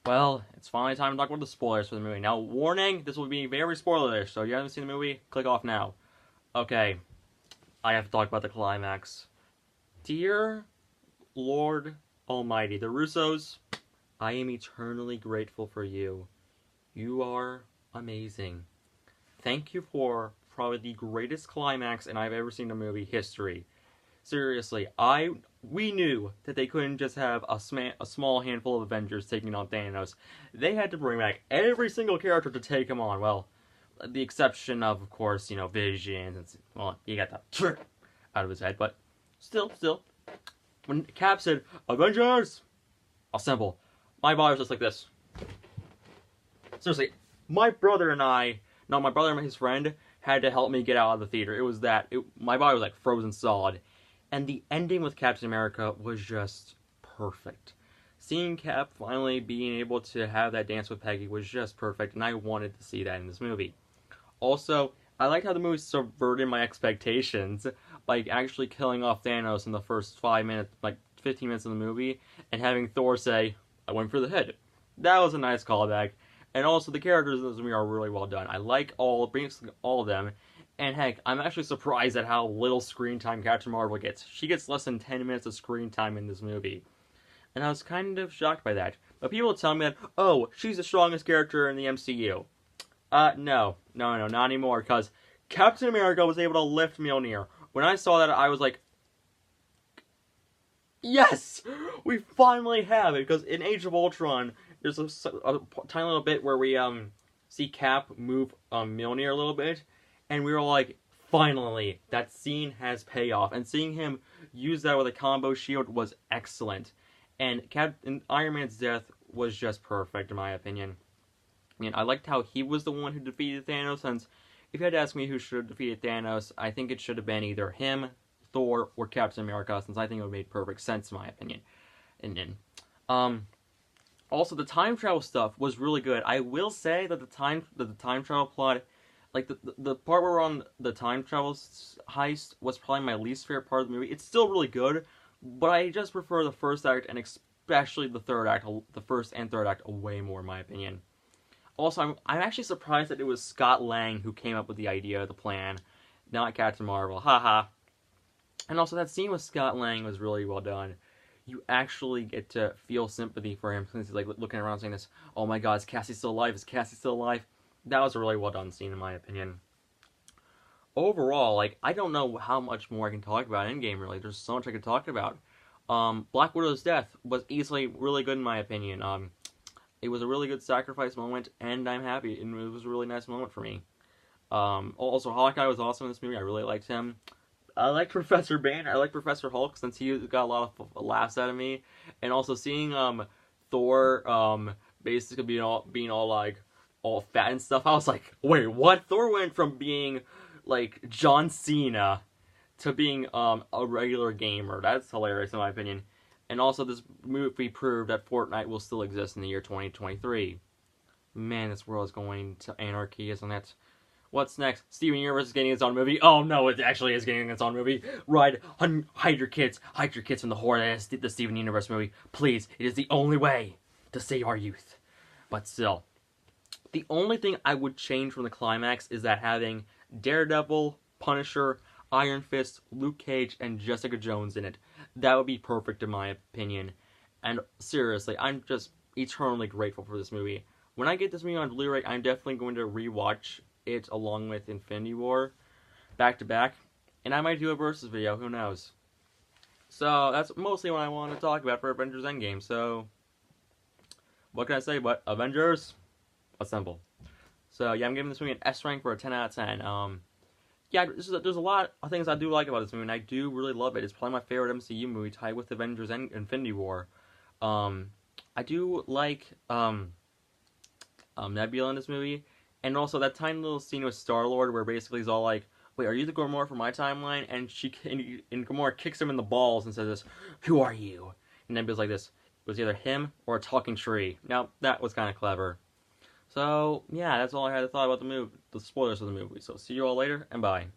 Well, it's finally time to talk about the spoilers for the movie. Now, warning, this will be very spoilerish, so if you haven't seen the movie, click off now. Okay, I have to talk about the climax. Dear Lord Almighty, the Russos, I am eternally grateful for you. You are amazing. Thank you for probably the greatest climax in I've ever seen in a movie history. Seriously, we knew that they couldn't just have a small handful of Avengers taking on Thanos. They had to bring back every single character to take him on. Well, the exception of course, Vision. Well, he got that trick out of his head, but still, when Cap said Avengers, assemble, my body was just like this. Seriously, my brother and his friend had to help me get out of the theater. It was my body was like frozen solid. And the ending with Captain America was just perfect. Seeing Cap finally being able to have that dance with Peggy was just perfect, and I wanted to see that in this movie. Also, I liked how the movie subverted my expectations by actually killing off Thanos in the first 5 minutes, like 15 minutes of the movie, and having Thor say, I went for the head. That was a nice callback. And also, the characters in this movie are really well done. I like basically all of them. And heck, I'm actually surprised at how little screen time Captain Marvel gets. She gets less than 10 minutes of screen time in this movie. And I was kind of shocked by that. But people tell me that, oh, she's the strongest character in the MCU. No, not anymore, because Captain America was able to lift Mjolnir. When I saw that, I was like, yes! We finally have it, because in Age of Ultron, there's a tiny little bit where we, see Cap move Mjolnir a little bit, and we were like, finally, that scene has payoff. And seeing him use that with a combo shield was excellent. And Iron Man's death was just perfect, in my opinion. I mean, I liked how he was the one who defeated Thanos, since if you had to ask me who should have defeated Thanos, I think it should have been either him, Thor, or Captain America, since I think it would have made perfect sense, in my opinion. And then, also, the time travel stuff was really good. I will say that the time travel plot, like the part where we're on the time travel heist, was probably my least favorite part of the movie. It's still really good, but I just prefer the first act, and especially the first and third act, way more in my opinion. Also, I'm actually surprised that it was Scott Lang who came up with the idea, the plan, not Captain Marvel. Haha. And also, that scene with Scott Lang was really well done. You actually get to feel sympathy for him, since he's like looking around saying this, oh my god, is Cassie still alive? Is Cassie still alive? That was a really well done scene, in my opinion. Overall, like, I don't know how much more I can talk about Endgame, really. There's so much I could talk about. Black Widow's death was easily really good, in my opinion. It was a really good sacrifice moment, and I'm happy, and it was a really nice moment for me. Also, Hawkeye was awesome in this movie. I really liked him. I like Professor Banner. I like Professor Hulk, since he got a lot of laughs out of me. And also seeing Thor basically being all like all fat and stuff. I was like, wait, what? Thor went from being like John Cena to being a regular gamer. That's hilarious in my opinion. And also, this movie proved that Fortnite will still exist in the year 2023. Man, this world is going to anarchy, isn't it? What's next? Steven Universe is getting its own movie. Oh no, it actually is getting its own movie. Hide your kids from the horror that is the Steven Universe movie. Please, it is the only way to save our youth. But still, the only thing I would change from the climax is that having Daredevil, Punisher, Iron Fist, Luke Cage, and Jessica Jones in it. That would be perfect in my opinion. And seriously, I'm just eternally grateful for this movie. When I get this movie on Blu-ray, I'm definitely going to rewatch it along with Infinity War back to back, and I might do a versus video, who knows. So that's mostly what I want to talk about for Avengers Endgame. So what can I say but Avengers assemble. So yeah, I'm giving this movie an S rank for a 10 out of 10. Yeah, there's a lot of things I do like about this movie, and I do really love it. It's probably my favorite MCU movie, tied with Avengers and Infinity War. I do like Nebula in this movie. And also that tiny little scene with Star-Lord where basically he's all like, wait, are you the Gamora from my timeline? And Gamora kicks him in the balls and says this, who are you? And Nebula's like this, it was either him or a talking tree. Now, that was kind of clever. So, yeah, that's all I had to thought about the spoilers of the movie. So, see you all later, and bye.